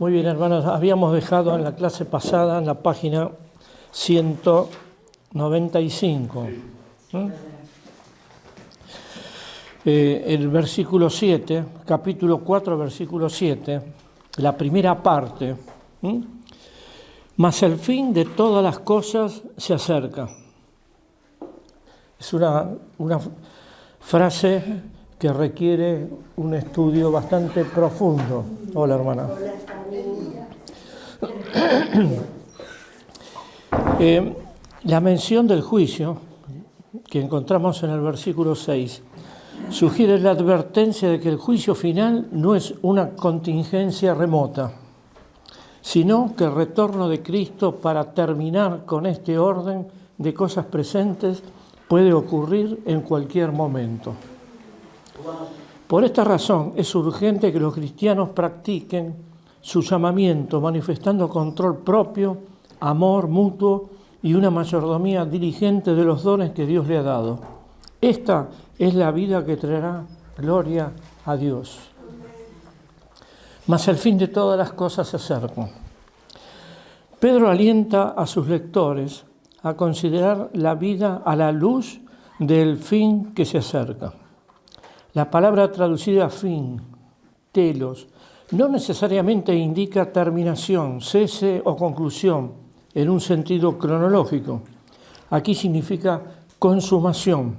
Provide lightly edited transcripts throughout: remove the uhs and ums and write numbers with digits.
Muy bien, hermanos, habíamos dejado en la clase pasada, en la página 195, el versículo 7, capítulo 4, versículo 7, la primera parte. Mas el fin de todas las cosas se acerca. Es una frase que requiere un estudio bastante profundo. Hola, hermana. La mención del juicio que encontramos en el versículo 6 sugiere la advertencia de que el juicio final no es una contingencia remota, sino que el retorno de Cristo para terminar con este orden de cosas presentes puede ocurrir en cualquier momento. Por esta razón es urgente que los cristianos practiquen su llamamiento, manifestando control propio, amor mutuo y una mayordomía diligente de los dones que Dios le ha dado. Esta es la vida que traerá gloria a Dios. Mas el fin de todas las cosas se acerca. Pedro alienta a sus lectores a considerar la vida a la luz del fin que se acerca. La palabra traducida fin, telos, no necesariamente indica terminación, cese o conclusión en un sentido cronológico. Aquí significa consumación,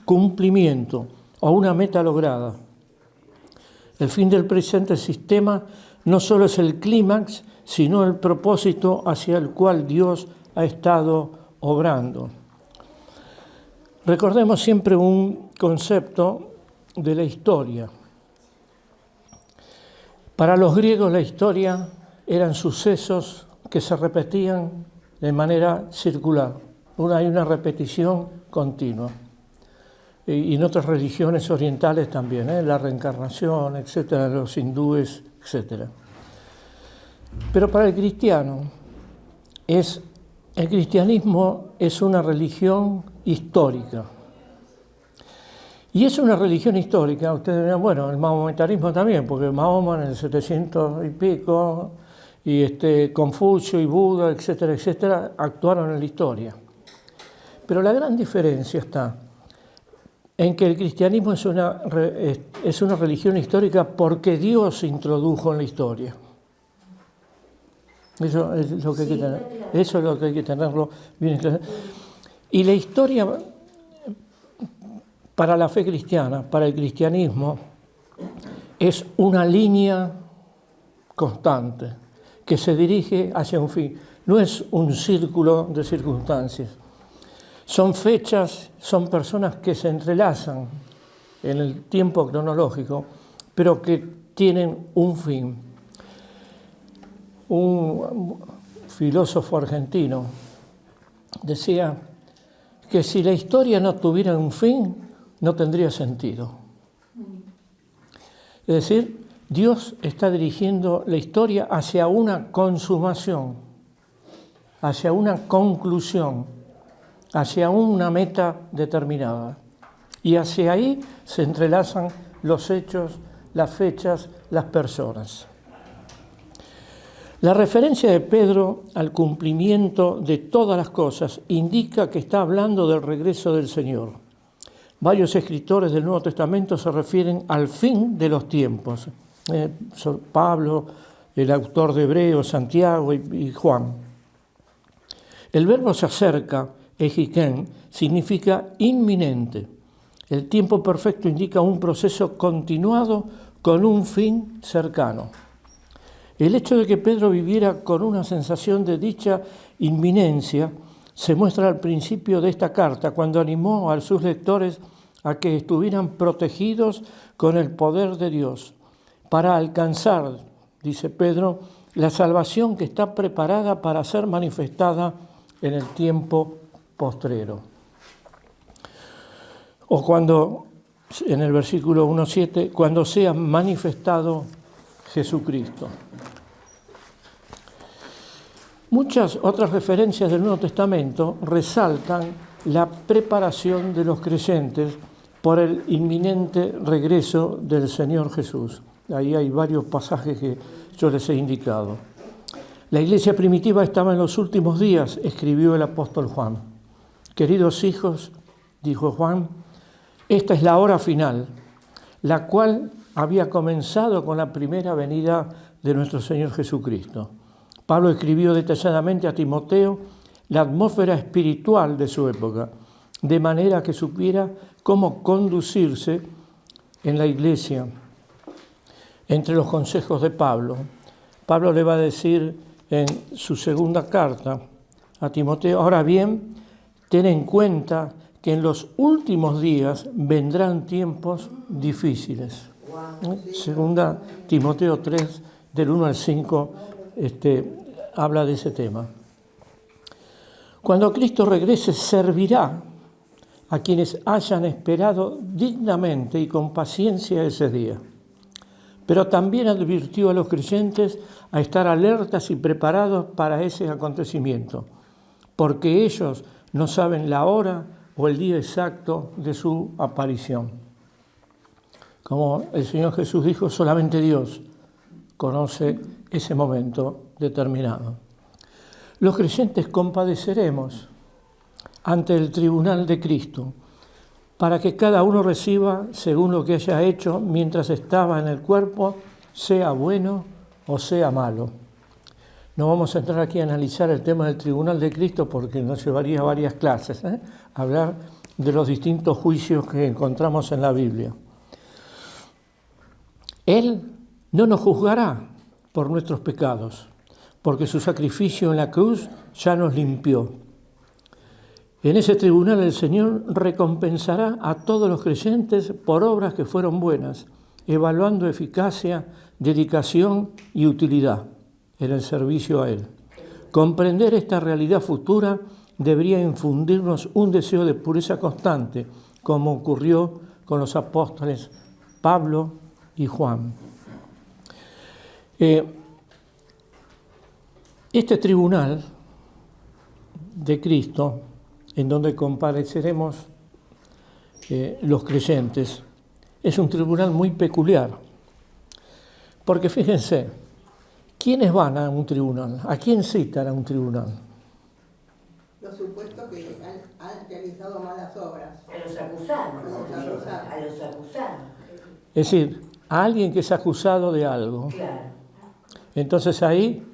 cumplimiento o una meta lograda. El fin del presente sistema no solo es el clímax, sino el propósito hacia el cual Dios ha estado obrando. Recordemos siempre un concepto de la historia. Para los griegos la historia eran sucesos que se repetían de manera circular. Hay una repetición continua. Y en otras religiones orientales también, la reencarnación, etcétera, los hindúes, etcétera. Pero para el cristiano, el cristianismo es una religión histórica. Y es una religión histórica, ustedes dirán, bueno, el mahometanismo también, porque Mahoma en el 700 y pico, y Confucio y Buda, etcétera, etcétera, actuaron en la historia. Pero la gran diferencia está en que el cristianismo es una religión histórica porque Dios se introdujo en la historia. Eso es lo que hay que tenerlo bien claro. Y la historia para la fe cristiana, para el cristianismo, es una línea constante que se dirige hacia un fin. No es un círculo de circunstancias. Son fechas, son personas que se entrelazan en el tiempo cronológico, pero que tienen un fin. Un filósofo argentino decía que si la historia no tuviera un fin, no tendría sentido. Es decir, Dios está dirigiendo la historia hacia una consumación, hacia una conclusión, hacia una meta determinada. Y hacia ahí se entrelazan los hechos, las fechas, las personas. La referencia de Pedro al cumplimiento de todas las cosas indica que está hablando del regreso del Señor. Varios escritores del Nuevo Testamento se refieren al fin de los tiempos. Pablo, el autor de Hebreos, Santiago y Juan. El verbo se acerca, ejiken, significa inminente. El tiempo perfecto indica un proceso continuado con un fin cercano. El hecho de que Pedro viviera con una sensación de dicha inminencia se muestra al principio de esta carta, cuando animó a sus lectores a que estuvieran protegidos con el poder de Dios para alcanzar, dice Pedro, la salvación que está preparada para ser manifestada en el tiempo postrero. O cuando, en el versículo 1:7, cuando sea manifestado Jesucristo. Muchas otras referencias del Nuevo Testamento resaltan la preparación de los creyentes por el inminente regreso del Señor Jesús. Ahí hay varios pasajes que yo les he indicado. La iglesia primitiva estaba en los últimos días, escribió el apóstol Juan. Queridos hijos, dijo Juan, esta es la hora final, la cual había comenzado con la primera venida de nuestro Señor Jesucristo. Pablo escribió detalladamente a Timoteo la atmósfera espiritual de su época, de manera que supiera cómo conducirse en la iglesia. Entre los consejos de Pablo, Pablo le va a decir en su segunda carta a Timoteo, ahora bien, ten en cuenta que en los últimos días vendrán tiempos difíciles. Segunda Timoteo 3, del 1 al 5, habla de ese tema. Cuando Cristo regrese, servirá a quienes hayan esperado dignamente y con paciencia ese día. Pero también advirtió a los creyentes a estar alertas y preparados para ese acontecimiento, porque ellos no saben la hora o el día exacto de su aparición. Como el Señor Jesús dijo, solamente Dios conoce ese momento determinado. Los creyentes compadeceremos ante el tribunal de Cristo, para que cada uno reciba según lo que haya hecho mientras estaba en el cuerpo, sea bueno o sea malo. No vamos a entrar aquí a analizar el tema del tribunal de Cristo porque nos llevaría varias clases, hablar de los distintos juicios que encontramos en la Biblia. Él no nos juzgará por nuestros pecados, porque su sacrificio en la cruz ya nos limpió. En ese tribunal el Señor recompensará a todos los creyentes por obras que fueron buenas, evaluando eficacia, dedicación y utilidad en el servicio a Él. Comprender esta realidad futura debería infundirnos un deseo de pureza constante, como ocurrió con los apóstoles Pablo y Juan. Este tribunal de Cristo, en donde compareceremos los creyentes, es un tribunal muy peculiar. Porque fíjense, ¿quiénes van a un tribunal? ¿A quién citan a un tribunal? Los supuestos que han realizado malas obras. A los acusados. A los acusados. Es decir, a alguien que es acusado de algo. Claro. Entonces ahí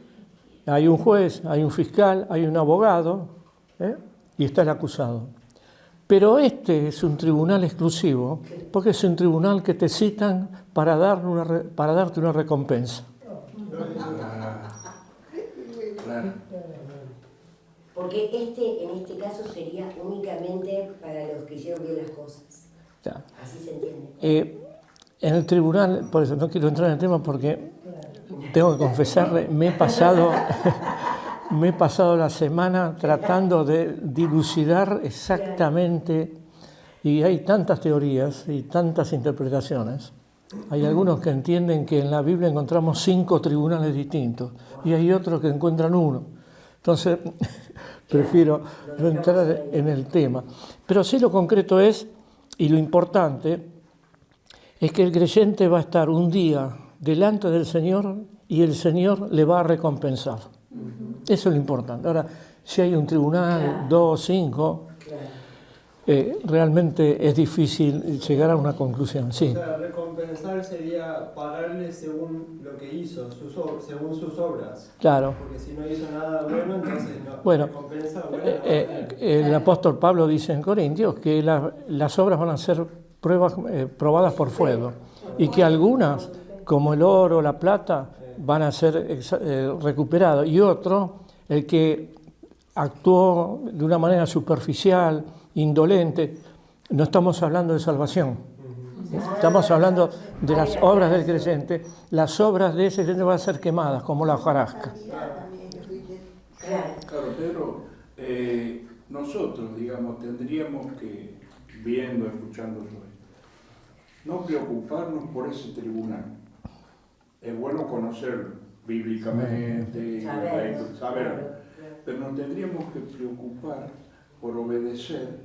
hay un juez, hay un fiscal, hay un abogado, y está el acusado. Pero este es un tribunal exclusivo, porque es un tribunal que te citan para darte una recompensa. Porque en este caso sería únicamente para los que hicieron bien las cosas. Ya. Así se entiende. En el tribunal, por eso no quiero entrar en el tema porque tengo que confesarle, me he pasado la semana tratando de dilucidar exactamente, y hay tantas teorías y tantas interpretaciones. Hay algunos que entienden que en la Biblia encontramos 5 tribunales distintos y hay otros que encuentran uno. Entonces, prefiero no entrar en el tema. Pero sí lo concreto es, y lo importante, es que el creyente va a estar un día delante del Señor y el Señor le va a recompensar. Eso es lo importante. Ahora, si hay un tribunal, 2, 5, realmente es difícil llegar a una conclusión. Sí. O sea, recompensar sería pagarle según lo que hizo, según sus obras. Claro. Porque si no hizo nada bueno, entonces no recompensa. El apóstol Pablo dice en Corintios que las obras van a ser probadas por fuego y que algunas, como el oro, la plata, van a ser recuperados, y otro, el que actuó de una manera superficial, indolente, no estamos hablando de salvación, estamos hablando de las obras del creyente. Las obras de ese creyente van a ser quemadas como la hojarasca. Claro, pero nosotros, digamos, tendríamos que, escuchando todo esto, no preocuparnos por ese tribunal. Es bueno conocerlo bíblicamente, saberlo, pero nos tendríamos que preocupar por obedecer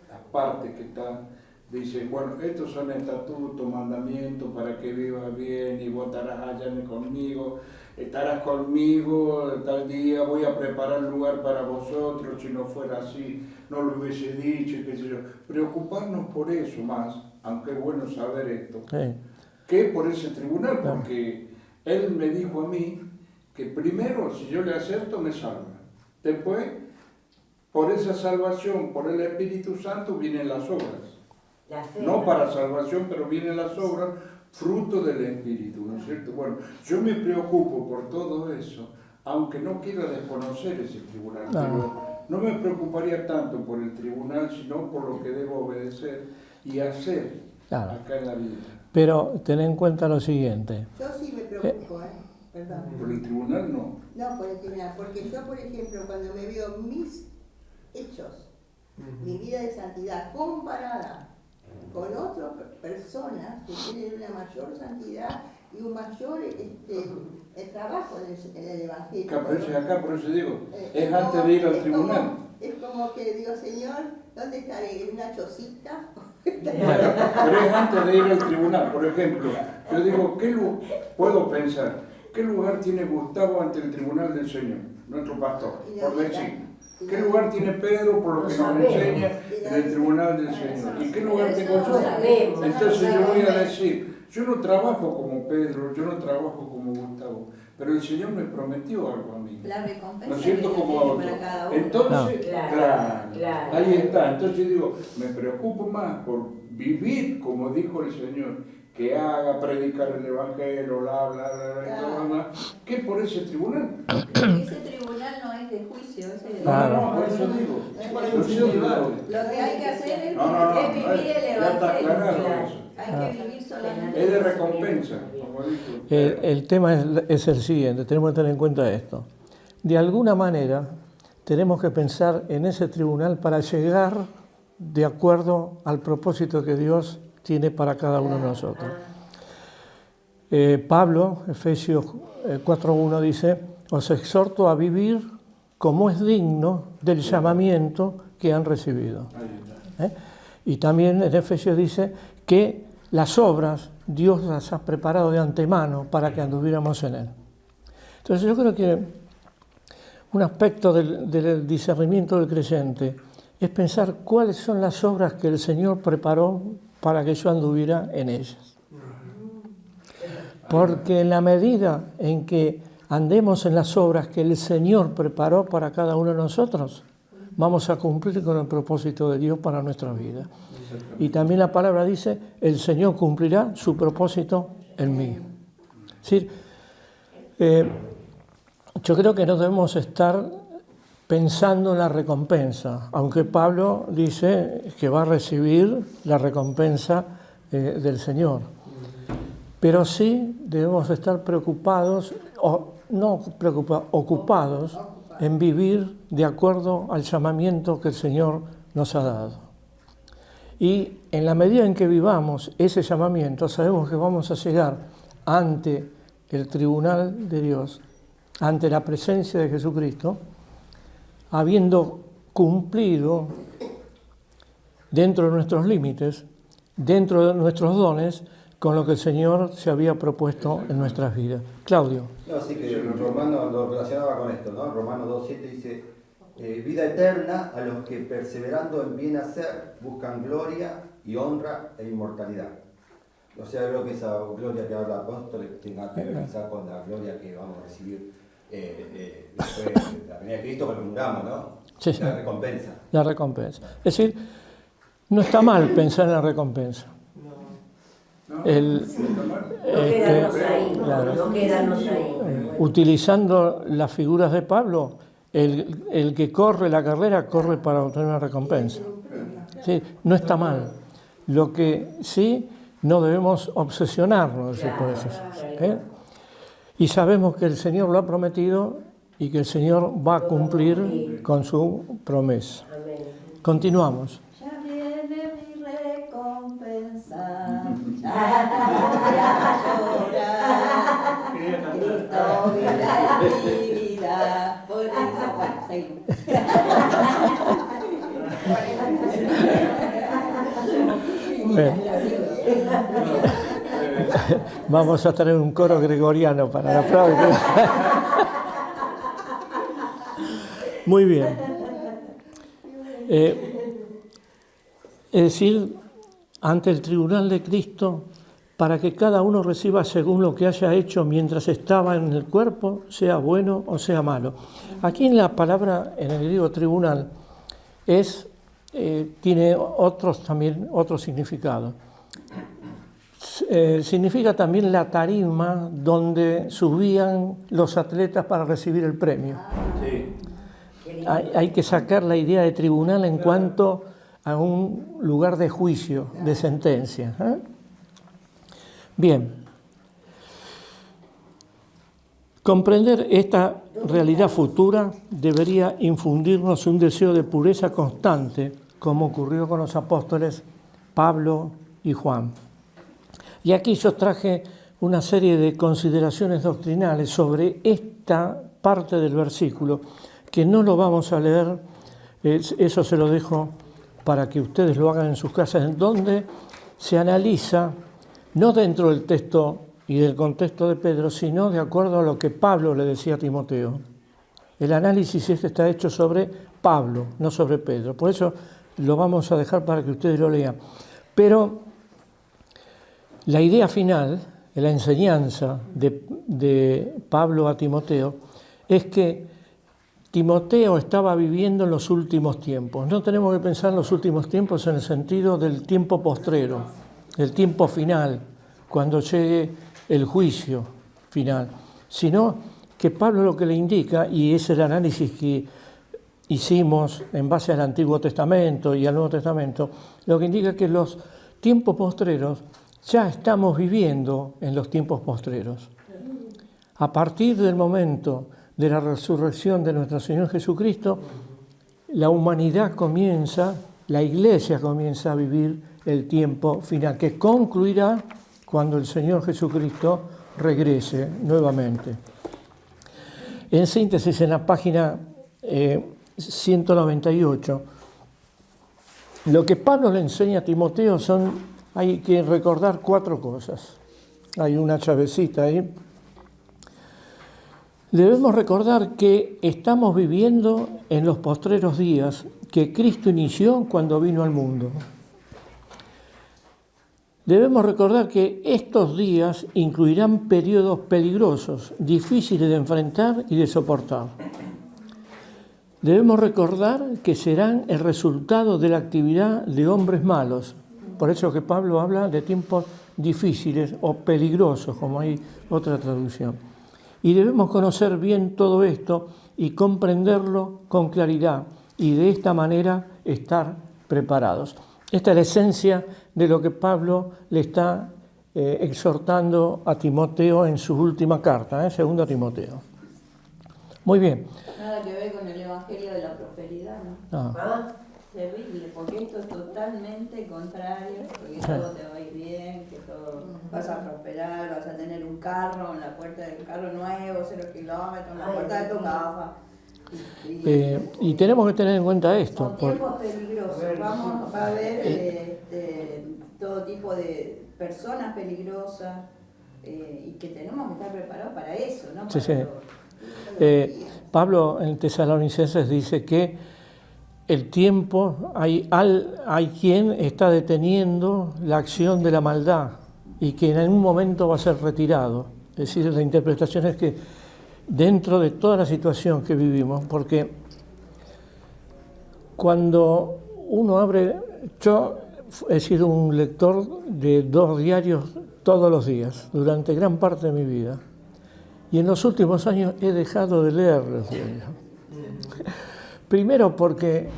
las partes que están dice, bueno, estos son estatutos, mandamientos para que vivas bien y vos estarás allá conmigo, estarás conmigo tal día, voy a preparar lugar para vosotros, si no fuera así, no lo hubiese dicho, qué sé yo. Preocuparnos por eso más, aunque es bueno saber esto, Sí. que por ese tribunal, porque él me dijo a mí que primero, si yo le acepto, me salva. Después, por esa salvación, por el Espíritu Santo, vienen las obras. La fe, No para salvación, pero vienen las obras, fruto del Espíritu, ¿no es cierto? Bueno, yo me preocupo por todo eso, aunque no quiera desconocer ese tribunal, pero no me preocuparía tanto por el tribunal, sino por lo que debo obedecer y hacer acá en la vida. Pero ten en cuenta lo siguiente. Yo sí me preocupo, perdón. Por el tribunal no. No, por el tribunal, porque yo, por ejemplo, cuando me veo mis hechos, mi vida de santidad comparada con otras personas que tienen una mayor santidad y un mayor el trabajo en el Evangelio. Acá, por eso digo, es antes de ir al tribunal. Es como que digo, Señor, ¿dónde estaré? ¿En una chocita? Pero es antes de ir al tribunal. Por ejemplo, yo digo, puedo pensar, ¿qué lugar tiene Gustavo ante el tribunal del Señor, nuestro pastor? Por decir. ¿Qué lugar tiene Pedro por lo que nos enseña en el tribunal del Señor? ¿Y qué lugar tengo yo? Entonces yo voy a decir, yo no trabajo como Pedro, yo no trabajo como Gustavo, pero el Señor me prometió algo a mí. La recompensa. ¿No es cierto? Como a otro. Entonces, claro, ahí está. Entonces digo, me preocupo más por vivir como dijo el Señor, que haga, predicar el Evangelio, bla, bla, bla, bla, y todo lo demás, que por ese tribunal. Ese tribunal no es de juicio, es de... No, por eso digo. Lo que hay que hacer es vivir el ya está aclarado Evangelio. eso. Hay que vivir solamente. Es de recompensa, como dijo. El tema es el siguiente, tenemos que tener en cuenta esto. De alguna manera tenemos que pensar en ese tribunal para llegar de acuerdo al propósito que Dios tiene para cada uno de nosotros. Pablo, Efesios 4:1 dice, os exhorto a vivir como es digno del llamamiento que han recibido. Y también en Efesios dice que las obras Dios las ha preparado de antemano para que anduviéramos en Él. Entonces yo creo que un aspecto del discernimiento del creyente es pensar cuáles son las obras que el Señor preparó para que yo anduviera en ellas. Porque en la medida en que andemos en las obras que el Señor preparó para cada uno de nosotros, vamos a cumplir con el propósito de Dios para nuestra vida. Y también la palabra dice, el Señor cumplirá su propósito en mí. Es decir, yo creo que no debemos estar pensando en la recompensa, aunque Pablo dice que va a recibir la recompensa del Señor. Pero sí debemos estar preocupados, ocupados en vivir de acuerdo al llamamiento que el Señor nos ha dado. Y en la medida en que vivamos ese llamamiento, sabemos que vamos a llegar ante el tribunal de Dios, ante la presencia de Jesucristo, habiendo cumplido dentro de nuestros límites, dentro de nuestros dones, con lo que el Señor se había propuesto en nuestras vidas. Claudio. No, sí que Romano lo relacionaba con esto, ¿no? Romano 2.7 dice, vida eterna a los que perseverando en bien hacer buscan gloria y honra e inmortalidad. O sea, creo que esa gloria que habla apóstol tenga que ver quizás con la gloria que vamos a recibir después de la venida de Cristo cuando muramos, ¿no? Sí, sí. La recompensa. La recompensa. Es decir, no está mal pensar en la recompensa. No quedarnos ahí, claro. No quedarnos ahí. Utilizando las figuras de Pablo, el que corre la carrera corre para obtener una recompensa. Sí, no está mal. Lo que sí, no debemos obsesionarnos por eso. Y sabemos que el Señor lo ha prometido y que el Señor va a cumplir con su promesa. Continuamos. Ya viene mi recompensa. Ya llorar. Cristo vive mi vida. Por eso, bueno, seguimos. Bueno. Vamos a tener un coro gregoriano para la próxima. Muy bien. Es decir, ante el tribunal de Cristo, para que cada uno reciba según lo que haya hecho mientras estaba en el cuerpo, sea bueno o sea malo. Aquí en la palabra, en el griego tribunal, tiene también otro significado. Significa también la tarima donde subían los atletas para recibir el premio. Sí. Hay que sacar la idea de tribunal en cuanto a un lugar de juicio, de sentencia. Bien. Comprender esta realidad futura debería infundirnos un deseo de pureza constante, como ocurrió con los apóstoles Pablo y Juan. Y aquí yo traje una serie de consideraciones doctrinales sobre esta parte del versículo, que no lo vamos a leer, eso se lo dejo para que ustedes lo hagan en sus casas, en donde se analiza, no dentro del texto y del contexto de Pedro, sino de acuerdo a lo que Pablo le decía a Timoteo. El análisis está hecho sobre Pablo, no sobre Pedro. Por eso lo vamos a dejar para que ustedes lo lean. Pero la idea final, la enseñanza de Pablo a Timoteo, es que Timoteo estaba viviendo en los últimos tiempos. No tenemos que pensar en los últimos tiempos en el sentido del tiempo postrero, del tiempo final, cuando llegue el juicio final, sino que Pablo lo que le indica, y es el análisis que hicimos en base al Antiguo Testamento y al Nuevo Testamento, lo que indica que los tiempos postreros ya estamos viviendo en los tiempos postreros. A partir del momento de la resurrección de nuestro Señor Jesucristo, la humanidad comienza, la Iglesia comienza a vivir el tiempo final, que concluirá cuando el Señor Jesucristo regrese nuevamente. En síntesis, en la página 198, lo que Pablo le enseña a Timoteo hay que recordar 4 cosas. Hay una chavecita ahí. Debemos recordar que estamos viviendo en los postreros días que Cristo inició cuando vino al mundo. Debemos recordar que estos días incluirán periodos peligrosos, difíciles de enfrentar y de soportar. Debemos recordar que serán el resultado de la actividad de hombres malos. Por eso que Pablo habla de tiempos difíciles o peligrosos, como hay otra traducción. Y debemos conocer bien todo esto y comprenderlo con claridad y de esta manera estar preparados. Esta es la esencia de lo que Pablo le está exhortando a Timoteo en su última carta, 2 Timoteo. Muy bien. Nada que ver con el evangelio de la prosperidad, ¿no? ¿Ah? Terrible, porque esto es totalmente contrario, porque todo te va a ir bien, que todo vas a prosperar, vas a tener un carro, en la puerta del carro nuevo, 0 kilómetros, en la puerta de tu casa. Y tenemos que tener en cuenta esto. Son tiempos peligrosos, vamos a ver todo tipo de personas peligrosas y que tenemos que estar preparados para eso, ¿no? Para Sí. Pablo en Tesalonicenses dice que el tiempo, hay quien está deteniendo la acción de la maldad y que en algún momento va a ser retirado. Es decir, la interpretación es que dentro de toda la situación que vivimos, porque cuando uno abre, yo he sido un lector de 2 diarios todos los días, durante gran parte de mi vida, y en los últimos años he dejado de leer los diarios. Primero porque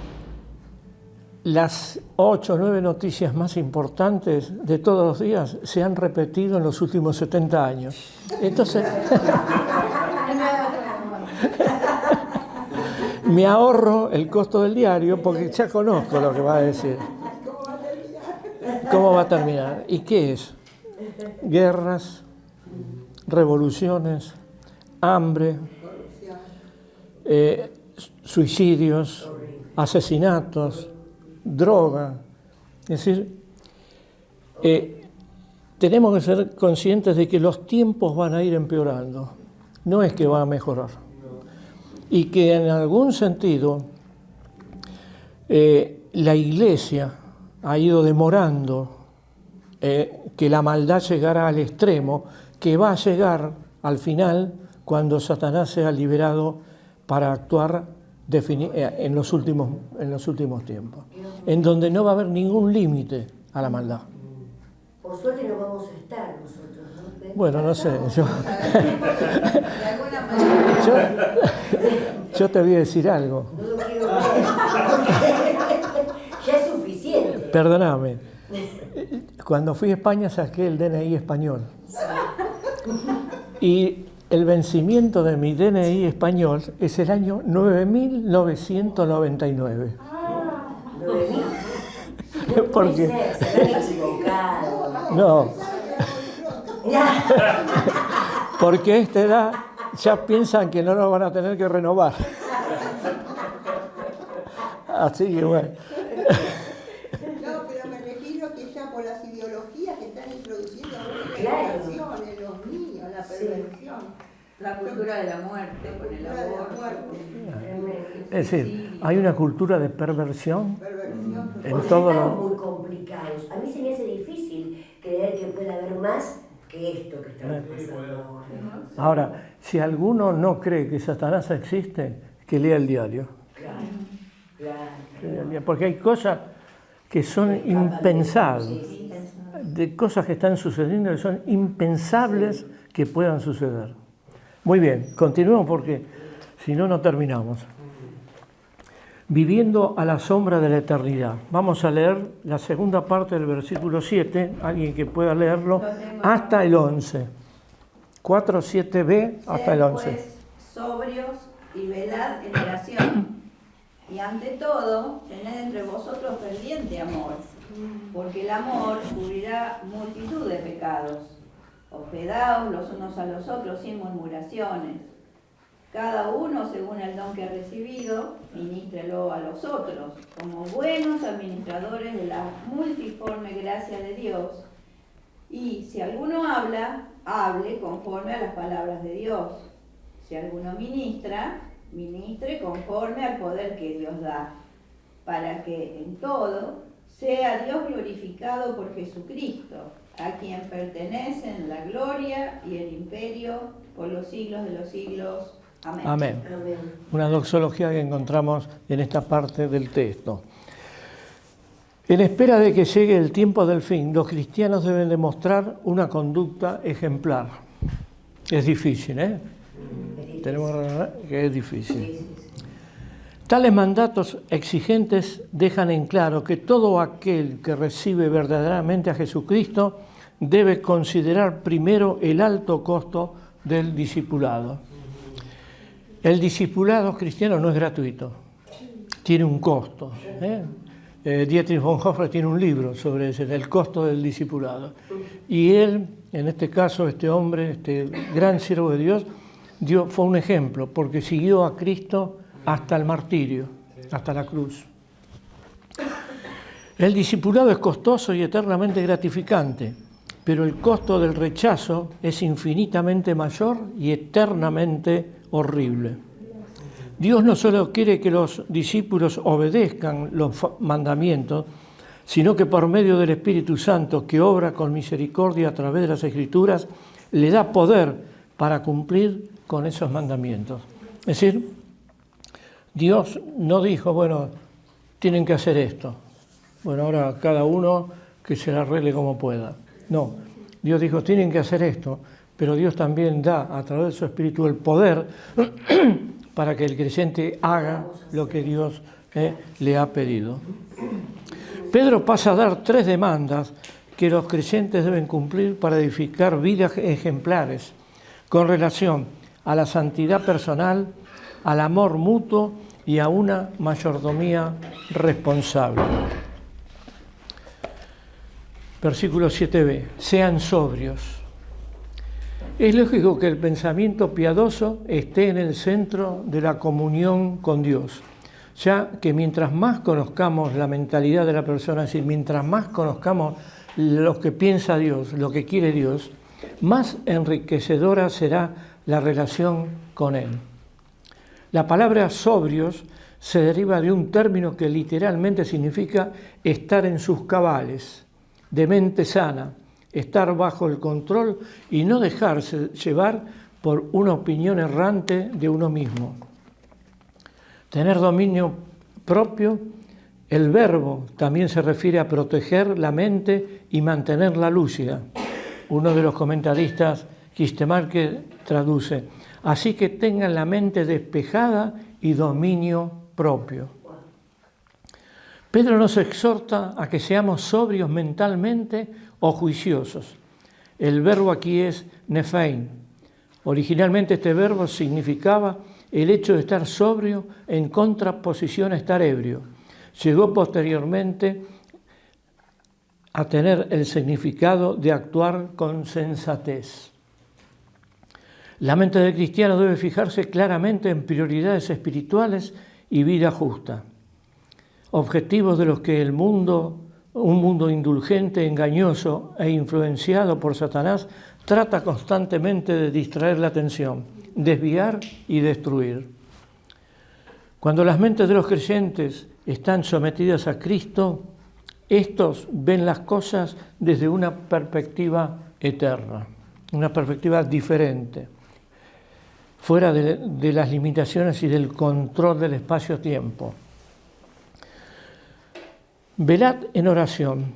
las 8 o 9 noticias más importantes de todos los días se han repetido en los últimos 70 años. Entonces, me ahorro el costo del diario porque ya conozco lo que va a decir. ¿Cómo va a terminar? ¿Y qué es? Guerras, revoluciones, hambre, suicidios, asesinatos, droga. Es decir, tenemos que ser conscientes de que los tiempos van a ir empeorando, no es que va a mejorar. Y que en algún sentido la Iglesia ha ido demorando que la maldad llegara al extremo, que va a llegar al final cuando Satanás sea liberado para actuar en los últimos tiempos, en donde no va a haber ningún límite a la maldad. Por suerte no vamos a estar nosotros, ¿no? Bueno, no sé, yo, De alguna manera. yo te voy a decir algo. No lo quiero ver. Ya es suficiente. Perdóname. Cuando fui a España saqué el DNI español. Y el vencimiento de mi DNI español es el año 9999. ¿Por qué? Se han equivocado. No. Porque a esta edad ya piensan que no nos van a tener que renovar. Así que bueno. No, pero me refiero que ya por las ideologías que están introduciendo la Claro. perversión en los niños, la perversión. La cultura de la muerte, con el Cultura de la aborto. muerte. Es decir, hay una cultura de perversión Perversión. en Porque todo estamos lo... muy complicados. A mí se me hace difícil creer que pueda haber más que esto que estamos pasando ahora. Ahora, si alguno no cree que Satanás existe, que lea el diario. Claro, claro. Que lea el diario. Porque hay cosas que son impensables, Sí, sí. de cosas que están sucediendo que son impensables que puedan suceder. Muy bien, continuemos porque si no, no terminamos. Viviendo a la sombra de la eternidad. Vamos a leer la segunda parte del versículo 7, alguien que pueda leerlo, hasta el 11. 4, 7b hasta el 11. Sed, pues, sobrios y velad en oración. Y ante todo, tened entre vosotros ferviente amor, porque el amor cubrirá multitud de pecados. Hospedaos los unos a los otros sin murmuraciones. Cada uno, según el don que ha recibido, ministrelo a los otros, como buenos administradores de la multiforme gracia de Dios. Y si alguno habla, hable conforme a las palabras de Dios. Si alguno ministra, ministre conforme al poder que Dios da, para que en todo sea Dios glorificado por Jesucristo, a quien pertenecen la gloria y el imperio por los siglos de los siglos. Amén. Amén. Amén. Una doxología que encontramos en esta parte del texto. En espera de que llegue el tiempo del fin, los cristianos deben demostrar una conducta ejemplar. Es difícil, ¿eh? Tenemos que recordar que es difícil. Sí, sí, sí. Tales mandatos exigentes dejan en claro que todo aquel que recibe verdaderamente a Jesucristo debe considerar primero el alto costo del discipulado. El discipulado cristiano no es gratuito, tiene un costo. Dietrich Bonhoeffer tiene un libro sobre ese, el costo del discipulado. Y él, en este caso, este hombre, este gran siervo de Dios, fue un ejemplo, porque siguió a Cristo hasta el martirio, hasta la cruz. El discipulado es costoso y eternamente gratificante, pero el costo del rechazo es infinitamente mayor y eternamente horrible. Dios no solo quiere que los discípulos obedezcan los mandamientos, sino que por medio del Espíritu Santo, que obra con misericordia a través de las Escrituras, le da poder para cumplir con esos mandamientos. Es decir, Dios no dijo, bueno, tienen que hacer esto. Bueno, ahora cada uno que se la arregle como pueda. No, Dios dijo, tienen que hacer esto, pero Dios también da a través de su Espíritu el poder para que el creyente haga lo que Dios le ha pedido. Pedro pasa a dar 3 demandas que los creyentes deben cumplir para edificar vidas ejemplares con relación a la santidad personal, al amor mutuo y a una mayordomía responsable. Versículo 7b. Sean sobrios. Es lógico que el pensamiento piadoso esté en el centro de la comunión con Dios, ya que mientras más conozcamos la mentalidad de la persona, es decir, mientras más conozcamos lo que piensa Dios, lo que quiere Dios, más enriquecedora será la relación con Él. La palabra sobrios se deriva de un término que literalmente significa estar en sus cabales, de mente sana, estar bajo el control y no dejarse llevar por una opinión errante de uno mismo. Tener dominio propio, el verbo también se refiere a proteger la mente y mantenerla lúcida. Uno de los comentaristas, Kistemarque, traduce: así que tengan la mente despejada y dominio propio. Pedro nos exhorta a que seamos sobrios mentalmente o juiciosos. El verbo aquí es nephein. Originalmente este verbo significaba el hecho de estar sobrio en contraposición a estar ebrio. Llegó posteriormente a tener el significado de actuar con sensatez. La mente del cristiano debe fijarse claramente en prioridades espirituales y vida justa, objetivos de los que un mundo indulgente, engañoso e influenciado por Satanás trata constantemente de distraer la atención, desviar y destruir. Cuando las mentes de los creyentes están sometidas a Cristo, estos ven las cosas desde una perspectiva eterna, una perspectiva diferente, fuera de las limitaciones y del control del espacio-tiempo. Velad en oración.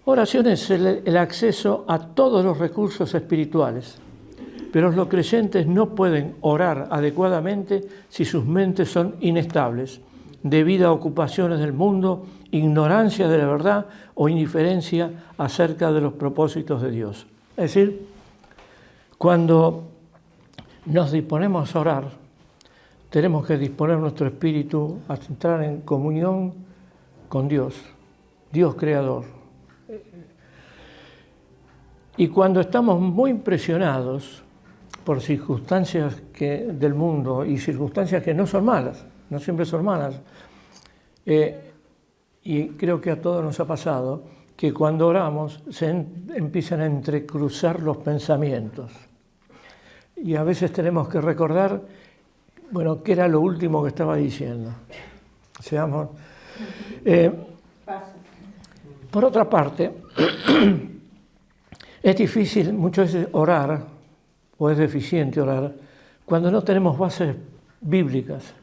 Oración es el acceso a todos los recursos espirituales, pero los creyentes no pueden orar adecuadamente si sus mentes son inestables, debido a ocupaciones del mundo, ignorancia de la verdad o indiferencia acerca de los propósitos de Dios. Es decir, cuando nos disponemos a orar, tenemos que disponer nuestro espíritu a entrar en comunión con Dios, Dios creador. Y cuando estamos muy impresionados por circunstancias del mundo y circunstancias que no son malas, no siempre son malas, y creo que a todos nos ha pasado que cuando oramos se empiezan a entrecruzar los pensamientos. Y a veces tenemos que recordar, bueno, qué era lo último que estaba diciendo. Por otra parte, es difícil muchas veces orar, o es deficiente orar, cuando no tenemos bases bíblicas,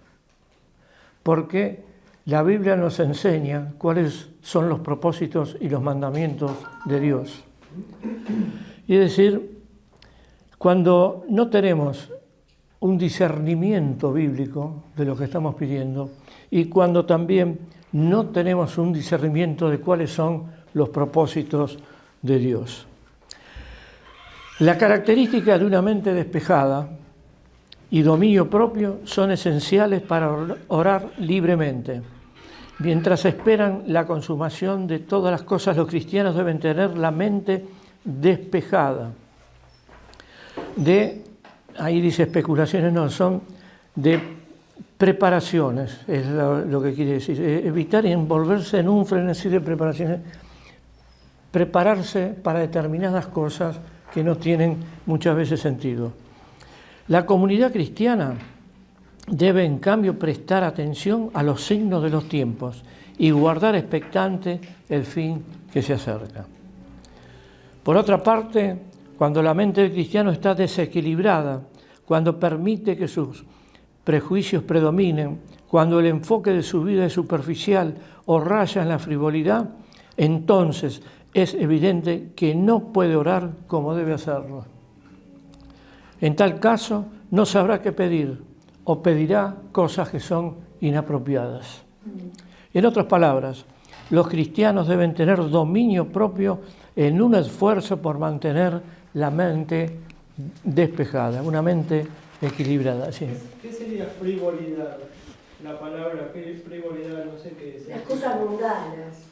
porque la Biblia nos enseña cuáles son los propósitos y los mandamientos de Dios. Y es decir, cuando no tenemos un discernimiento bíblico de lo que estamos pidiendo y cuando también no tenemos un discernimiento de cuáles son los propósitos de Dios. La característica de una mente despejada y dominio propio son esenciales para orar libremente. Mientras esperan la consumación de todas las cosas, los cristianos deben tener la mente despejada. Ahí dice especulaciones, no, son de preparaciones, es lo que quiere decir. Evitar envolverse en un frenesí de preparaciones, prepararse para determinadas cosas que no tienen muchas veces sentido. La comunidad cristiana debe, en cambio, prestar atención a los signos de los tiempos y guardar expectante el fin que se acerca. Por otra parte, cuando la mente del cristiano está desequilibrada, cuando permite que sus prejuicios predominen, cuando el enfoque de su vida es superficial o raya en la frivolidad, entonces es evidente que no puede orar como debe hacerlo. En tal caso, no sabrá qué pedir o pedirá cosas que son inapropiadas. En otras palabras, los cristianos deben tener dominio propio en un esfuerzo por mantener la mente despejada, una mente equilibrada. Sí. ¿Qué sería frivolidad? La palabra frivolidad, no sé qué es. Las cosas mundanas.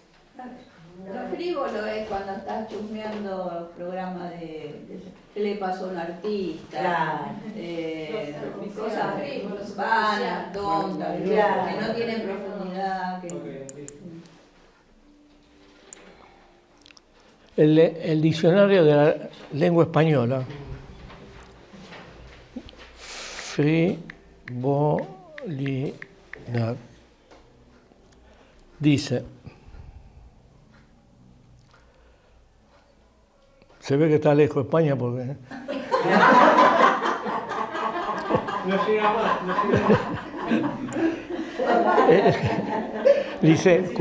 Lo frívolo es cuando estás chusmeando programas de qué le pasó a un artista, Claro. cosas vanas, tontas, Claro. que no tienen profundidad. Okay, listo. el diccionario de la lengua española. Frivolidad. Dice, se ve que está lejos España porque... No llega más, no llega más. Dice,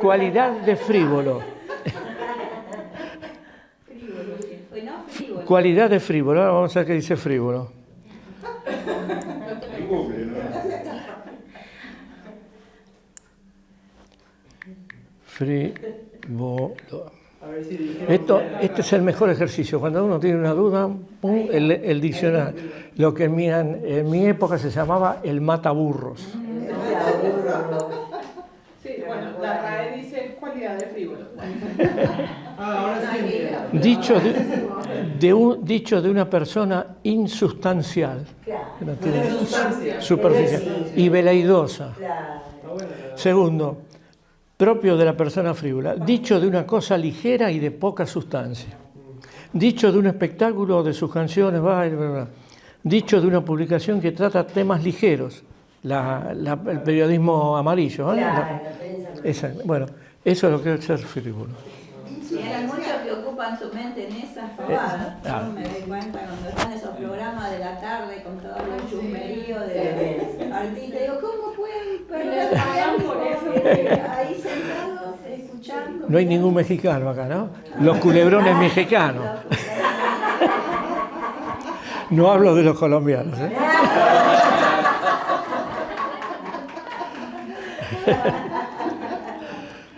cualidad de frívolo. Frívolo, sí. Fue, no, frívolo. Cualidad de frívolo. Ahora vamos a ver qué dice frívolo. Frívolo. A ver si dijeron Este es el mejor ejercicio. Cuando uno tiene una duda, pum, el diccionario. Lo que en mi época se llamaba el mataburros. Sí, bueno, la RAE dice cualidad de frívolo. ahora sí entiendo. Dicho de una persona insustancial, Claro. que no tiene Sustancia. superficial, y veleidosa. Claro. Está bueno, Segundo, propio de la persona frívola, dicho de una cosa ligera y de poca sustancia. Dicho de un espectáculo, de sus canciones, baile, bla, bla. Dicho de una publicación que trata temas ligeros, el periodismo amarillo. ¿Eh? Claro, la prensa no. Exacto. Bueno, eso es lo que es ser frívolo. Y hay muchos que ocupan su mente en esas pavadas. Yo me doy cuenta cuando están esos programas de la tarde con todo el chusmerío de artistas. Digo, ¿cómo pueden perder tiempo ahí sentados escuchando? No hay ningún mexicano acá, ¿no? Los culebrones mexicanos. No hablo de los colombianos, ¿eh?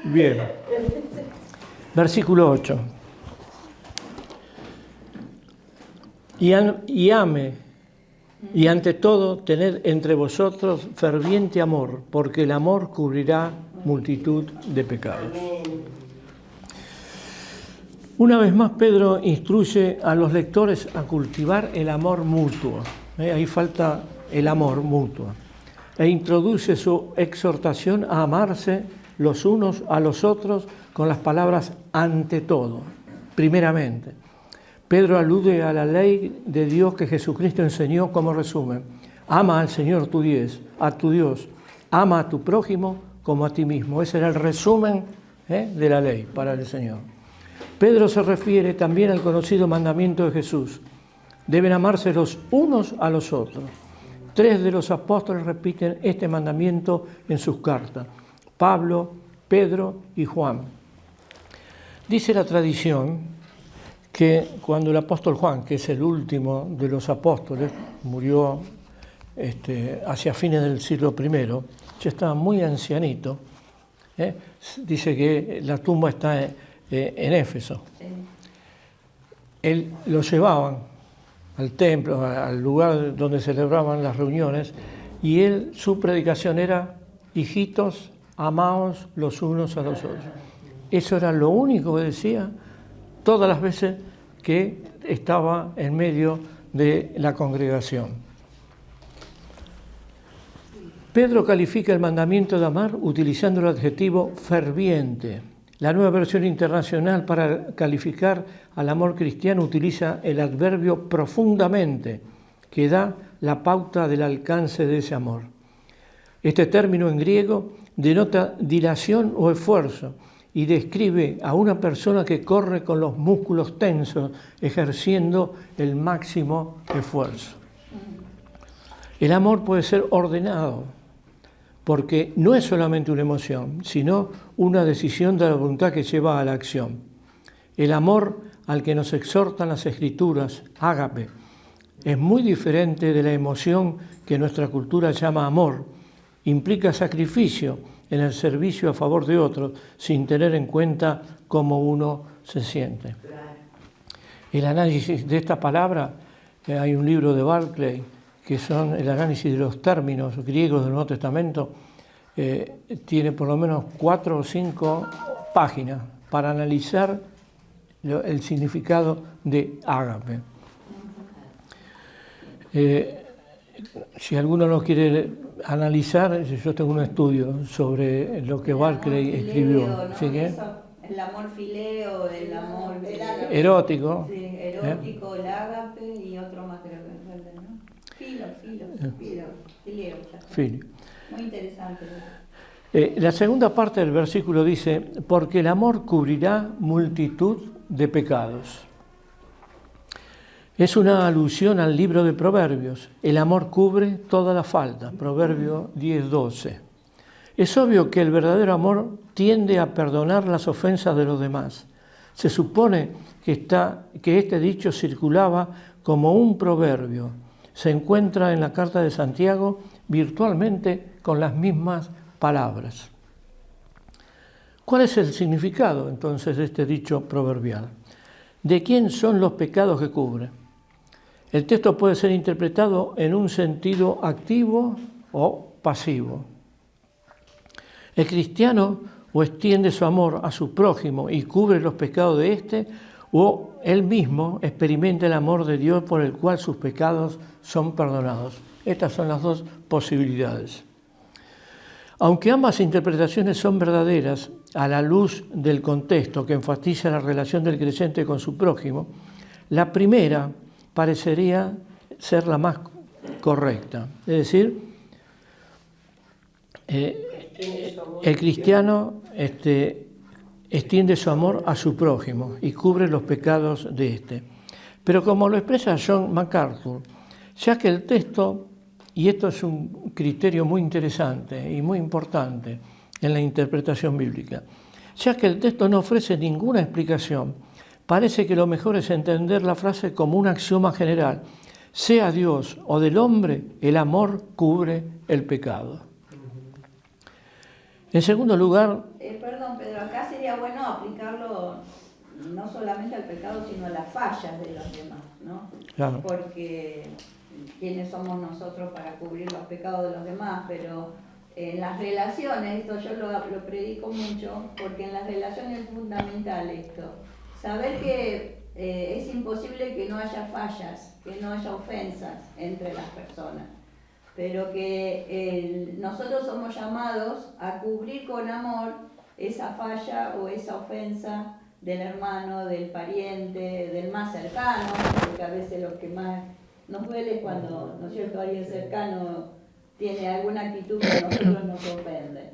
Bien. Versículo 8. Y ame, y ante todo, tened entre vosotros ferviente amor, porque el amor cubrirá multitud de pecados. Una vez más, Pedro instruye a los lectores a cultivar el amor mutuo. Ahí falta el amor mutuo. E introduce su exhortación a amarse los unos a los otros con las palabras ante todo, primeramente. Pedro alude a la ley de Dios que Jesucristo enseñó como resumen. Ama al Señor tu Dios, ama a tu prójimo como a ti mismo. Ese era el resumen de la ley para el Señor. Pedro se refiere también al conocido mandamiento de Jesús. Deben amarse los unos a los otros. 3 de los apóstoles repiten este mandamiento en sus cartas. Pablo, Pedro y Juan. Dice la tradición que cuando el apóstol Juan, que es el último de los apóstoles, murió hacia fines del siglo I, ya estaba muy ancianito, dice que la tumba está en Éfeso. Él lo llevaban al templo, al lugar donde celebraban las reuniones, y su predicación era: hijitos, amaos los unos a los otros. Eso era lo único que decía todas las veces que estaba en medio de la congregación. Pedro califica el mandamiento de amar utilizando el adjetivo ferviente. La Nueva Versión Internacional, para calificar al amor cristiano, utiliza el adverbio profundamente, que da la pauta del alcance de ese amor. Este término en griego denota dilación o esfuerzo y describe a una persona que corre con los músculos tensos, ejerciendo el máximo esfuerzo. El amor puede ser ordenado, porque no es solamente una emoción, sino una decisión de la voluntad que lleva a la acción. El amor al que nos exhortan las Escrituras, ágape, es muy diferente de la emoción que nuestra cultura llama amor. Implica sacrificio en el servicio a favor de otros, sin tener en cuenta cómo uno se siente. El análisis de esta palabra, hay un libro de Barclay, que son el análisis de los términos griegos del Nuevo Testamento, tiene por lo menos 4 o 5 páginas para analizar el significado de ágape. Si alguno lo quiere analizar, yo tengo un estudio sobre lo que Barclay escribió. ¿No? ¿Sí que? Eso El amor fileo, el amor Erótico. sí, erótico, el ágape y otro más creo que me falta, ¿no? Fileo. Filio. Muy interesante. La segunda parte del versículo dice, porque el amor cubrirá multitud de pecados. Es una alusión al libro de Proverbios. El amor cubre toda la falta. Proverbio 10:12. Es obvio que el verdadero amor tiende a perdonar las ofensas de los demás. Se supone que este dicho circulaba como un proverbio. Se encuentra en la carta de Santiago virtualmente con las mismas palabras. ¿Cuál es el significado entonces de este dicho proverbial? ¿De quién son los pecados que cubre? El texto puede ser interpretado en un sentido activo o pasivo. El cristiano o extiende su amor a su prójimo y cubre los pecados de éste, o él mismo experimenta el amor de Dios por el cual sus pecados son perdonados. Estas son las dos posibilidades. Aunque ambas interpretaciones son verdaderas a la luz del contexto que enfatiza la relación del creyente con su prójimo, la primera parecería ser la más correcta. Es decir, el cristiano extiende su amor a su prójimo y cubre los pecados de éste. Pero como lo expresa John MacArthur, ya que el texto, y esto es un criterio muy interesante y muy importante en la interpretación bíblica, ya que el texto no ofrece ninguna explicación, parece que lo mejor es entender la frase como un axioma general. Sea Dios o del hombre, el amor cubre el pecado. En segundo lugar... Perdón, Pedro, acá sería bueno aplicarlo no solamente al pecado, sino a las fallas de los demás, ¿no? Claro. Porque quiénes somos nosotros para cubrir los pecados de los demás, pero en las relaciones, esto yo lo predico mucho, porque en las relaciones es fundamental esto. Saber que es imposible que no haya fallas, que no haya ofensas entre las personas, pero que nosotros somos llamados a cubrir con amor esa falla o esa ofensa del hermano, del pariente, del más cercano, porque a veces lo que más nos duele es cuando, ¿no es cierto?, alguien cercano tiene alguna actitud que a nosotros nos ofende.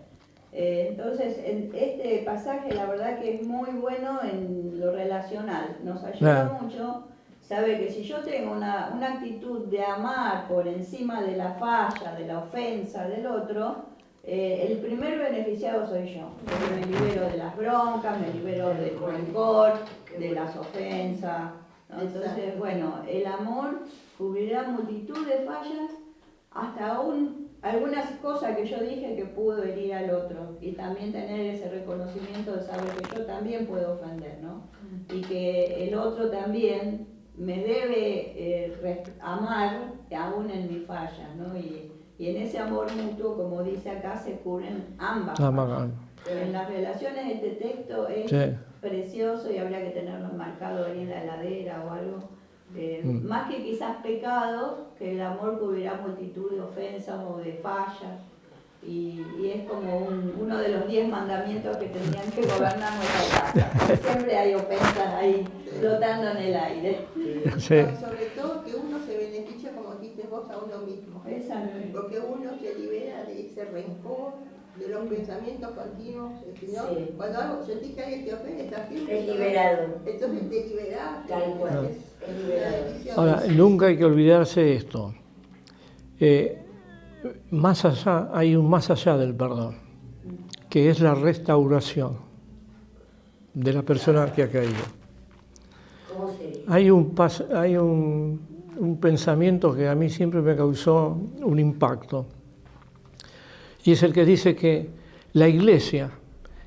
Entonces, este pasaje la verdad que es muy bueno en lo relacional, nos ayuda mucho. Sabe que si yo tengo una actitud de amar por encima de la falla, de la ofensa del otro, el primer beneficiado soy yo, porque me libero de las broncas, me libero del rencor, de las ofensas, ¿no? Entonces, bueno, el amor cubrirá multitud de fallas, hasta algunas cosas que yo dije que pudo herir al otro, y también tener ese reconocimiento de saber que yo también puedo ofender, ¿no? Y que el otro también me debe amar aún en mis fallas, ¿no? Y en ese amor mutuo, como dice acá, se cubren ambas fallas. Pero en las relaciones este texto es precioso y habría que tenerlo marcado ahí en la heladera o algo. Más que quizás pecados, que el amor cubrirá multitud de ofensas o de fallas. Y es como uno de los 10 mandamientos que tendrían que gobernar nuestra casa. Siempre hay ofensas ahí flotando en el aire. Sí. Sobre todo que uno se beneficia, como dijiste vos, a uno mismo. Exacto. Porque uno se libera de ese rencor, de los pensamientos continuos. ¿No? Sí. Cuando algo sentís que alguien te ofende, estás firme. Es liberado. Entonces te liberás. Tal cual. Es liberado. Ahora, nunca hay que olvidarse de esto. Más allá, hay un más allá del perdón, que es la restauración de la persona que ha caído. ¿Cómo sería? Hay un pensamiento que a mí siempre me causó un impacto, y es el que dice que la Iglesia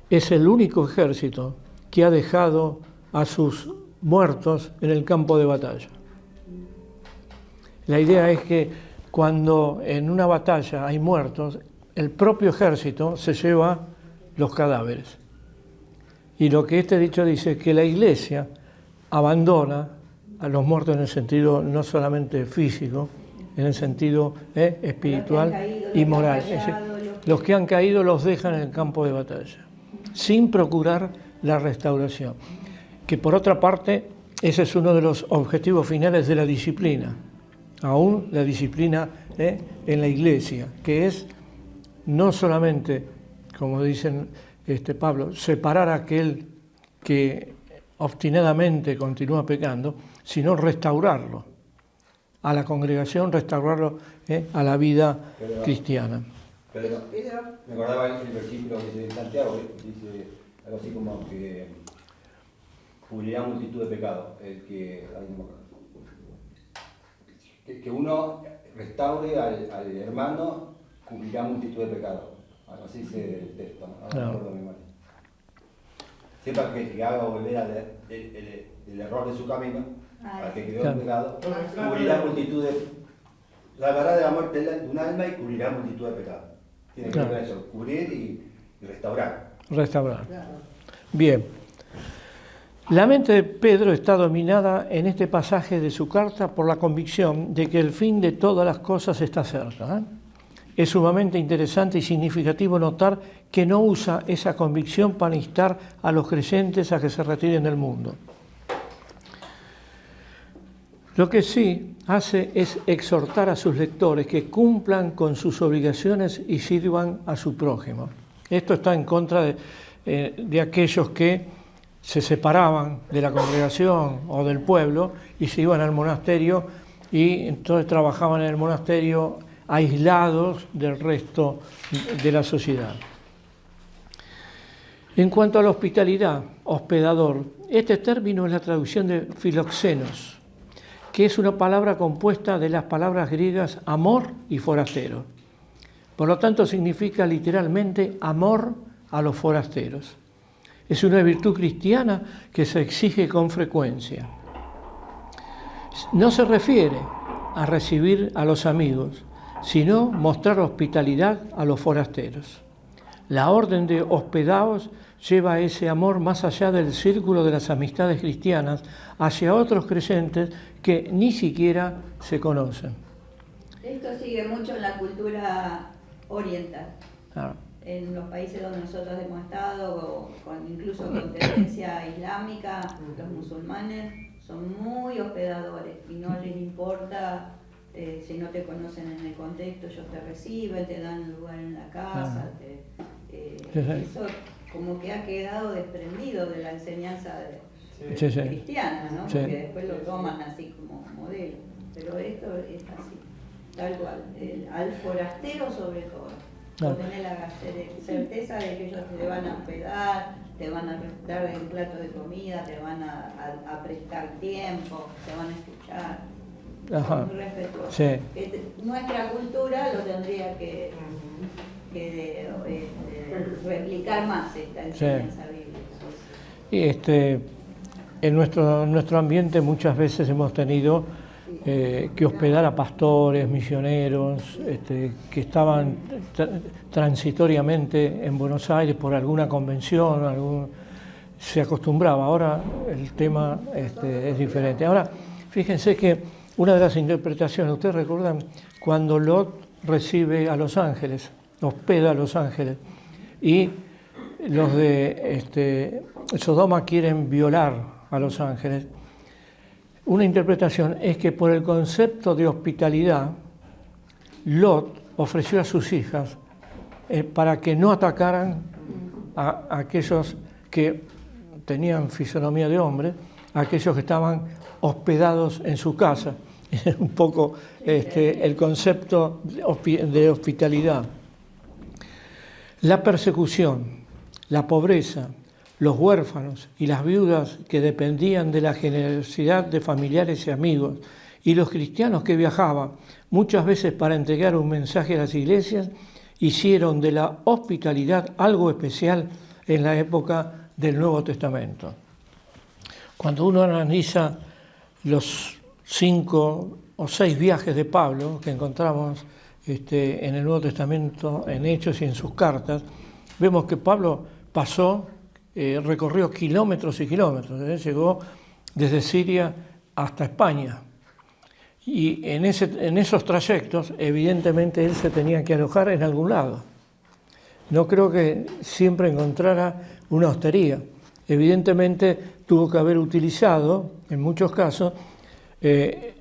es el único ejército que ha dejado a sus muertos en el campo de batalla. La idea es que cuando en una batalla hay muertos, el propio ejército se lleva los cadáveres. Y lo que este dicho dice es que la Iglesia abandona a los muertos en el sentido no solamente físico, en el sentido espiritual y moral. Los que han caído los dejan en el campo de batalla, sin procurar la restauración. Que por otra parte, ese es uno de los objetivos finales de la disciplina, aún la disciplina en la iglesia, que es no solamente, como dicen Pablo, separar a aquel que obstinadamente continúa pecando, sino restaurarlo a la congregación, restaurarlo a la vida cristiana. Pero me acordaba el versículo que dice Santiago, dice algo así como que cubrirá multitud de pecados. Que uno restaure al hermano, cubrirá multitud de pecados. Así dice el texto, no me acuerdo mi memoria. Sepa que haga volver el error de su camino, al que quedó en pecado, cubrirá multitud de... Salvará de la muerte de un alma y cubrirá multitud de pecados. Tiene que ver eso, cubrir y restaurar. Restaurar. Bien. La mente de Pedro está dominada en este pasaje de su carta por la convicción de que el fin de todas las cosas está cerca. Es sumamente interesante y significativo notar que no usa esa convicción para instar a los creyentes a que se retiren del mundo. Lo que sí hace es exhortar a sus lectores que cumplan con sus obligaciones y sirvan a su prójimo. Esto está en contra de aquellos que se separaban de la congregación o del pueblo y se iban al monasterio y entonces trabajaban en el monasterio aislados del resto de la sociedad. En cuanto a la hospitalidad, hospedador, este término es la traducción de filoxenos, que es una palabra compuesta de las palabras griegas amor y forastero. Por lo tanto, significa literalmente amor a los forasteros. Es una virtud cristiana que se exige con frecuencia. No se refiere a recibir a los amigos, sino mostrar hospitalidad a los forasteros. La orden de hospedaos lleva ese amor más allá del círculo de las amistades cristianas hacia otros creyentes que ni siquiera se conocen. Esto sigue mucho en la cultura oriental. Claro. En los países donde nosotros hemos estado, incluso con tendencia islámica, los musulmanes son muy hospedadores y no les importa si no te conocen en el contexto, ellos te reciben, te dan lugar en la casa. Eso como que ha quedado desprendido de la enseñanza cristiana, ¿no? Sí. Porque después lo toman así como modelo. Pero esto es así, tal cual. Al forastero sobre todo. Claro. Tener la certeza de que ellos te van a hospedar, te van a dar un plato de comida, te van a prestar tiempo, te van a escuchar. Ajá. Muy respetuosos. Sí. Nuestra cultura lo tendría que replicar más esta enseñanza bíblica. Y en nuestro ambiente muchas veces hemos tenido que hospedar a pastores, misioneros, que estaban transitoriamente en Buenos Aires por alguna convención, se acostumbraba. Ahora el tema es diferente. Ahora, fíjense que una de las interpretaciones, ustedes recuerdan cuando Lot recibe a los ángeles, hospeda a los ángeles, y los de Sodoma quieren violar a los ángeles. Una interpretación es que por el concepto de hospitalidad, Lot ofreció a sus hijas para que no atacaran a aquellos que tenían fisonomía de hombre, a aquellos que estaban hospedados en su casa. Es un poco el concepto de hospitalidad. La persecución, la pobreza, los huérfanos y las viudas que dependían de la generosidad de familiares y amigos, y los cristianos que viajaban, muchas veces para entregar un mensaje a las iglesias, hicieron de la hospitalidad algo especial en la época del Nuevo Testamento. Cuando uno analiza los 5 o 6 viajes de Pablo que encontramos en el Nuevo Testamento, en Hechos y en sus cartas, vemos que Pablo recorrió kilómetros y kilómetros, llegó desde Siria hasta España. Y en esos trayectos, evidentemente, él se tenía que alojar en algún lado. No creo que siempre encontrara una hostería. Evidentemente tuvo que haber utilizado, en muchos casos,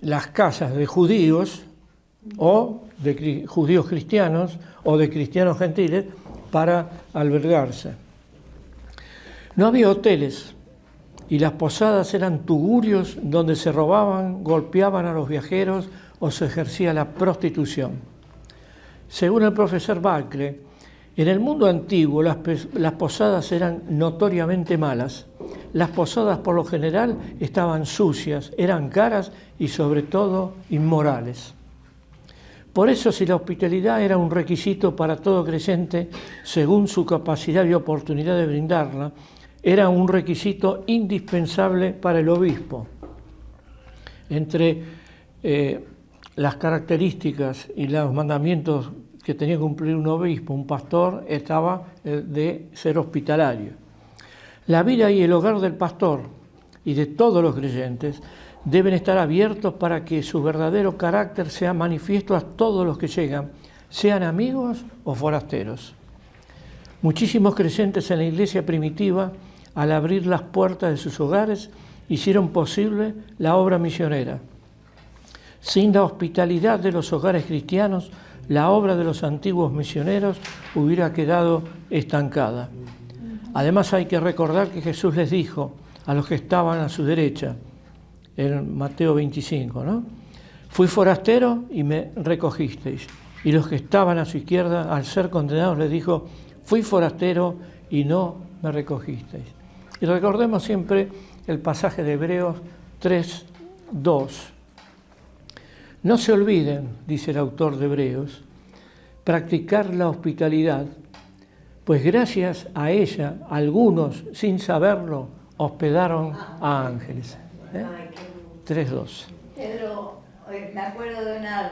las casas de judíos o de judíos cristianos o de cristianos gentiles para albergarse. No había hoteles y las posadas eran tugurios donde se robaban, golpeaban a los viajeros o se ejercía la prostitución. Según el profesor Barclay, en el mundo antiguo las posadas eran notoriamente malas. Las posadas por lo general estaban sucias, eran caras y sobre todo inmorales. Por eso, si la hospitalidad era un requisito para todo creyente, según su capacidad y oportunidad de brindarla, era un requisito indispensable para el obispo. Entre las características y los mandamientos que tenía que cumplir un obispo, un pastor, estaba el de ser hospitalario. La vida y el hogar del pastor y de todos los creyentes deben estar abiertos para que su verdadero carácter sea manifiesto a todos los que llegan, sean amigos o forasteros. Muchísimos creyentes en la iglesia primitiva, al abrir las puertas de sus hogares, hicieron posible la obra misionera. Sin la hospitalidad de los hogares cristianos, la obra de los antiguos misioneros hubiera quedado estancada. Además, hay que recordar que Jesús les dijo a los que estaban a su derecha, en Mateo 25, ¿no? Fui forastero y me recogisteis. Y los que estaban a su izquierda, al ser condenados, les dijo, fui forastero y no me recogisteis. Y recordemos siempre el pasaje de Hebreos 3:2. No se olviden, dice el autor de Hebreos, practicar la hospitalidad, pues gracias a ella, algunos, sin saberlo, hospedaron a ángeles. 3:2. Pedro, me acuerdo de una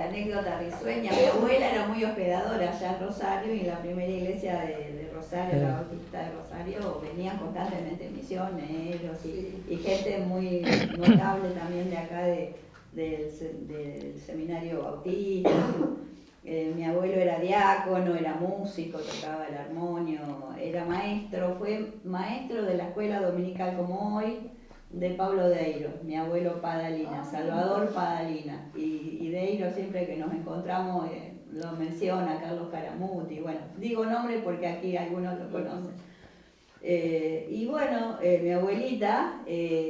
anécdota risueña. Mi abuela era muy hospedadora allá en Rosario, y en la primera iglesia de Rosario, la Bautista de Rosario, venían constantemente misioneros y gente muy notable también de acá del seminario bautista. Mi abuelo era diácono, era músico, tocaba el armonio, era maestro, fue maestro de la escuela dominical como hoy, de Pablo Deiro, mi abuelo Padalina, Salvador Padalina, y Deiro siempre que nos encontramos lo menciona, Carlos Caramuti, bueno, digo nombre porque aquí algunos lo conocen. Y bueno, mi abuelita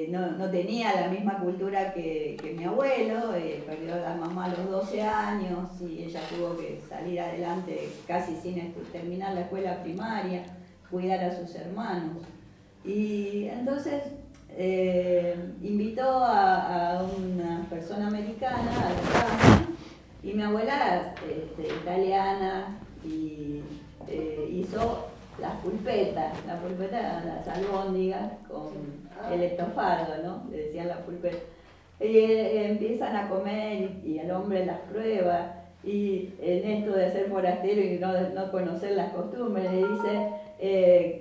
no tenía la misma cultura que mi abuelo, perdió a la mamá a los 12 años y ella tuvo que salir adelante casi sin terminar la escuela primaria, cuidar a sus hermanos. Y entonces invitó a una persona americana a la casa, y mi abuela, italiana, y hizo las pulpetas, las albóndigas con el estofado, ¿no? Le decían la pulpeta. Y empiezan a comer y el hombre las prueba, y en esto de ser forastero y no conocer las costumbres, le dice,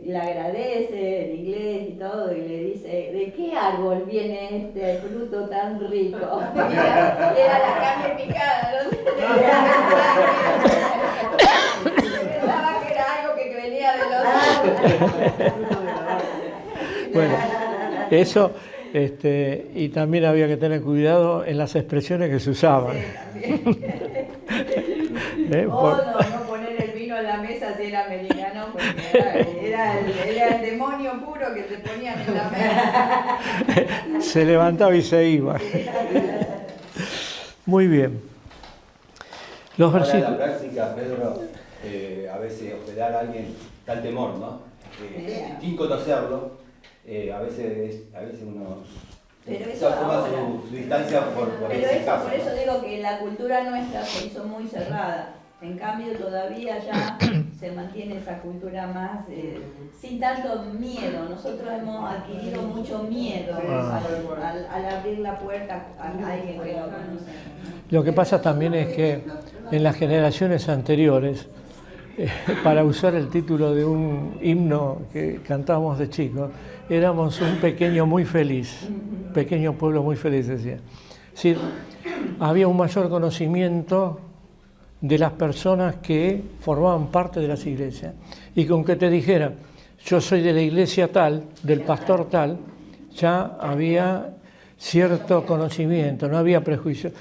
le agradece en inglés y todo, y le dice, ¿de qué árbol viene este fruto tan rico? Era la carne picada, ¿no? Pensaba que era algo que venía de los Bueno, eso, y también había que tener cuidado en las expresiones que se usaban. O no poner el vino en la mesa si era americano, porque era el demonio puro que te ponían en la mesa. Se levantaba y se iba. Muy bien. Los Ahora, versículos. en la práctica, Pedro, a veces hospedar a alguien da el temor, ¿no? Sin conocerlo, a veces uno pero eso toma ahora, su distancia por pero ese eso, caso. por eso digo que la cultura nuestra se hizo muy cerrada. En cambio, todavía ya se mantiene esa cultura más sin tanto miedo. Nosotros hemos adquirido mucho miedo al abrir la puerta a alguien que no conocemos. Lo que pasa también es que en las generaciones anteriores, para usar el título de un himno que cantábamos de chicos, éramos un pequeño muy feliz, pequeño pueblo muy feliz, decía. Es decir, había un mayor conocimiento de las personas que formaban parte de las iglesias. Y con que te dijera, yo soy de la iglesia tal, del pastor tal, ya había cierto conocimiento, no había prejuicio.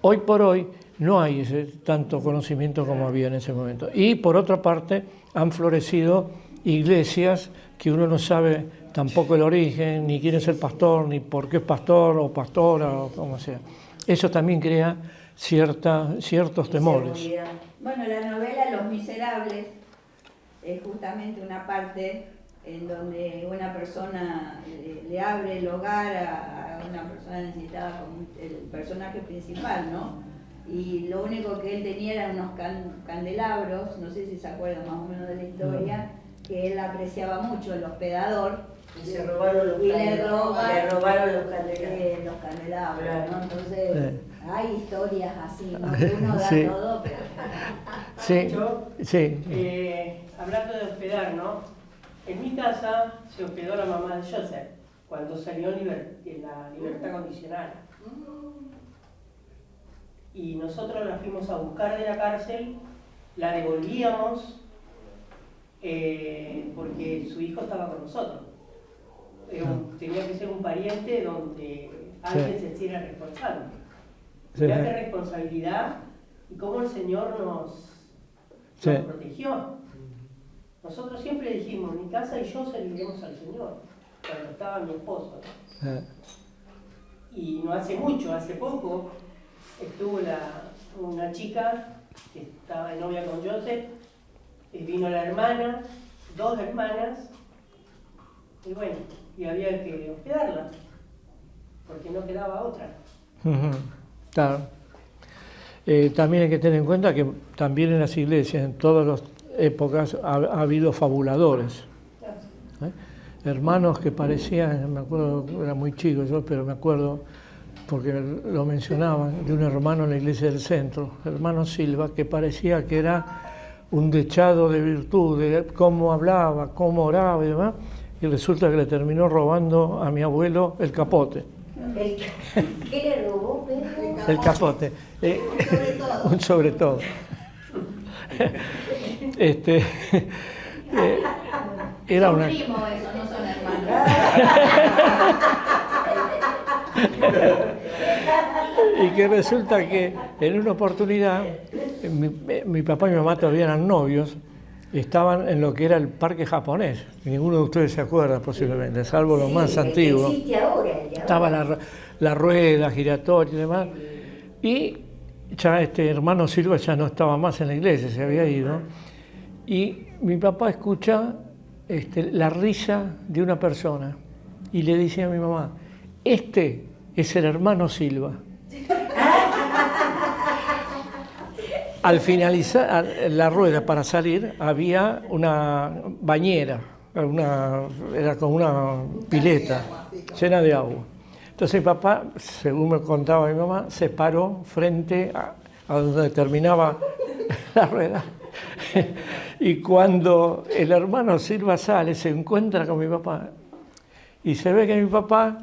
Hoy por hoy no hay tanto conocimiento como había en ese momento. Y por otra parte han florecido iglesias que uno no sabe tampoco el origen, ni quién es el pastor, ni por qué es pastor o pastora o como sea. Eso también crea ciertos temores. Bueno, la novela Los Miserables es justamente una parte en donde una persona le abre el hogar a una persona necesitada como el personaje principal, ¿no? Y lo único que él tenía eran unos candelabros, no sé si se acuerdan más o menos de la historia, que él apreciaba mucho, el hospedador. Y se robaron los candelabros. Le robaron los candelabros, ¿no? Entonces, hay historias así, ¿no? Que uno da Sí. todo, pero... Sí, Yo, sí. hablando de hospedar, ¿no? En mi casa se hospedó la mamá de Joseph cuando salió en la libertad condicional. Y nosotros la fuimos a buscar de la cárcel, la devolvíamos porque su hijo estaba con nosotros. Tenía que ser un pariente donde alguien se hiciera responsable. Mirá qué responsabilidad y cómo el Señor nos protegió. Nosotros siempre dijimos, mi casa y yo serviremos al Señor, cuando estaba mi esposo, ¿no? Y no hace mucho, hace poco, estuvo una chica que estaba de novia con Joseph, vino la hermana, 2 hermanas, y bueno, y había que hospedarla, porque no quedaba otra. Claro. También hay que tener en cuenta que también en las iglesias, en todas las épocas, ha habido fabuladores. Hermanos que parecían, me acuerdo, era muy chico yo, pero me acuerdo, porque lo mencionaban, de un hermano en la iglesia del centro, hermano Silva, que parecía que era un dechado de virtud, de cómo hablaba, cómo oraba y demás, y resulta que le terminó robando a mi abuelo el capote. ¿Qué le robó, Pedro? El capote. Un sobre todo. Era son una... primos eso, no son hermanos. Y que resulta que en una oportunidad, mi papá y mi mamá todavía eran novios, estaban en lo que era el parque japonés. Ninguno de ustedes se acuerda posiblemente, salvo los más antiguos. Existe ahora. Estaba la rueda giratoria y demás. Y ya hermano Silva ya no estaba más en la iglesia, se había ido. Y mi papá escucha la risa de una persona y le dice a mi mamá, este es el hermano Silva. Al finalizar la rueda para salir había una bañera, era como una pileta llena de agua. Entonces mi papá, según me contaba mi mamá, se paró frente a donde terminaba la rueda. Y cuando el hermano Silva sale, se encuentra con mi papá y se ve que mi papá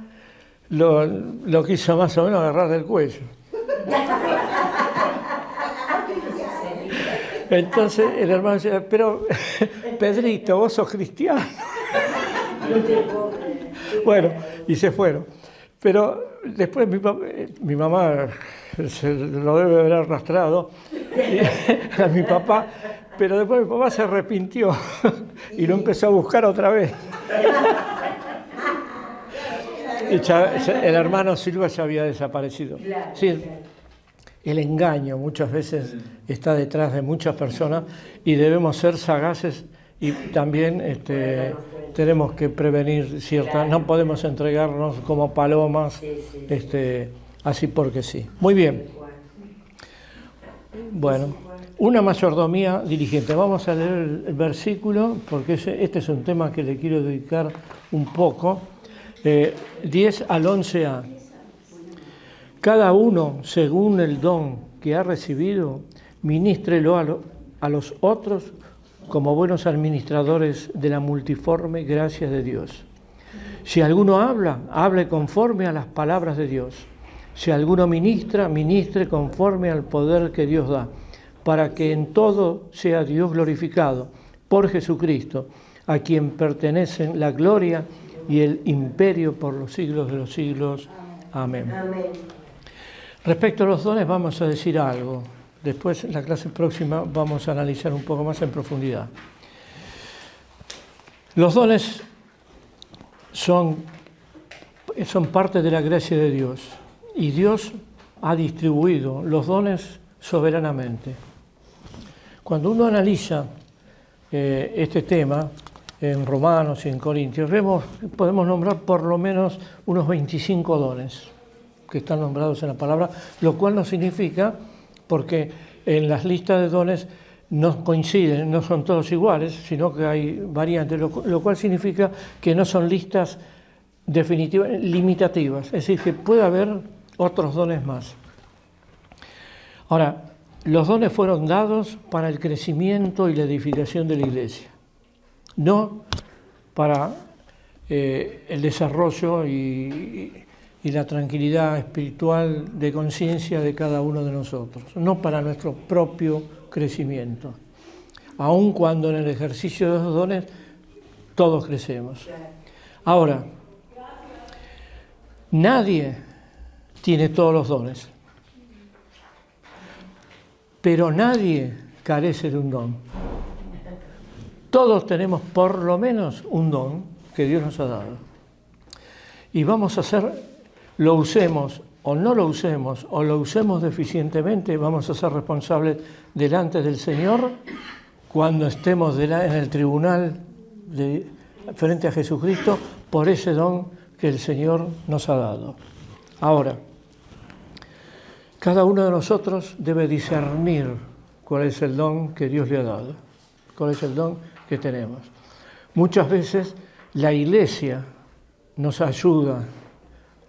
lo quiso más o menos agarrar del cuello. Entonces el hermano decía, pero Pedrito, vos sos cristiano. Bueno, y se fueron. Pero después mi mamá se lo debe haber arrastrado a mi papá, pero después mi papá se arrepintió y lo empezó a buscar otra vez. Y el hermano Silva ya había desaparecido. Sí, el engaño muchas veces está detrás de muchas personas y debemos ser sagaces y también tenemos que prevenir no podemos entregarnos como palomas así porque sí. Muy bien. Bueno, una mayordomía diligente. Vamos a leer el versículo porque este es un tema que le quiero dedicar un poco. 10 al 11a. Cada uno, según el don que ha recibido, ministrelo a los otros como buenos administradores de la multiforme gracia de Dios. Si alguno habla, hable conforme a las palabras de Dios. Si alguno ministra, ministre conforme al poder que Dios da, para que en todo sea Dios glorificado por Jesucristo, a quien pertenecen la gloria y el imperio por los siglos de los siglos. Amén. Amén. Respecto a los dones vamos a decir algo. Después, en la clase próxima, vamos a analizar un poco más en profundidad. Los dones son parte de la gracia de Dios y Dios ha distribuido los dones soberanamente. Cuando uno analiza este tema en Romanos y en Corintios, podemos nombrar por lo menos unos 25 dones que están nombrados en la palabra, lo cual no significa, porque en las listas de dones no coinciden, no son todos iguales, sino que hay variantes, lo cual significa que no son listas definitivas, limitativas, es decir, que puede haber otros dones más. Ahora, los dones fueron dados para el crecimiento y la edificación de la Iglesia, no para el desarrollo y la tranquilidad espiritual de conciencia de cada uno de nosotros, no para nuestro propio crecimiento, aun cuando en el ejercicio de los dones todos crecemos. Ahora, nadie tiene todos los dones, pero nadie carece de un don. Todos tenemos por lo menos un don que Dios nos ha dado. Y vamos a hacer, lo usemos o no lo usemos, o lo usemos deficientemente, vamos a ser responsables delante del Señor cuando estemos en el tribunal frente a Jesucristo por ese don que el Señor nos ha dado. Ahora, cada uno de nosotros debe discernir cuál es el don que Dios le ha dado, cuál es el don que tenemos. Muchas veces la Iglesia nos ayuda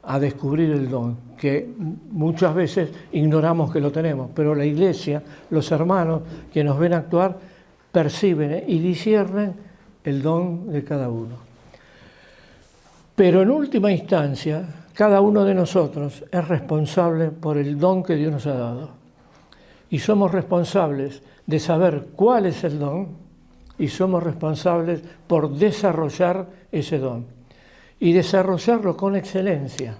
a descubrir el don, que muchas veces ignoramos que lo tenemos, pero la Iglesia, los hermanos que nos ven actuar, perciben y disciernen el don de cada uno. Pero en última instancia, cada uno de nosotros es responsable por el don que Dios nos ha dado. Y somos responsables de saber cuál es el don y somos responsables por desarrollar ese don. Y desarrollarlo con excelencia.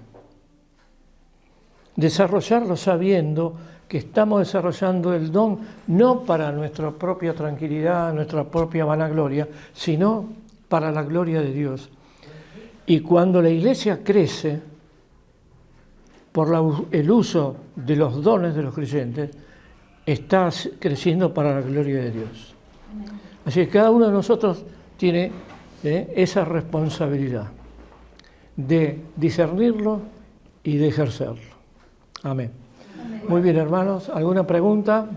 Desarrollarlo sabiendo que estamos desarrollando el don no para nuestra propia tranquilidad, nuestra propia vanagloria, sino para la gloria de Dios. Y cuando la Iglesia crece por el uso de los dones de los creyentes, está creciendo para la gloria de Dios. Así que cada uno de nosotros tiene esa responsabilidad de discernirlo y de ejercerlo. Amén. Muy bien, hermanos. ¿Alguna pregunta?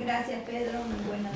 Gracias, Pedro. Muy buena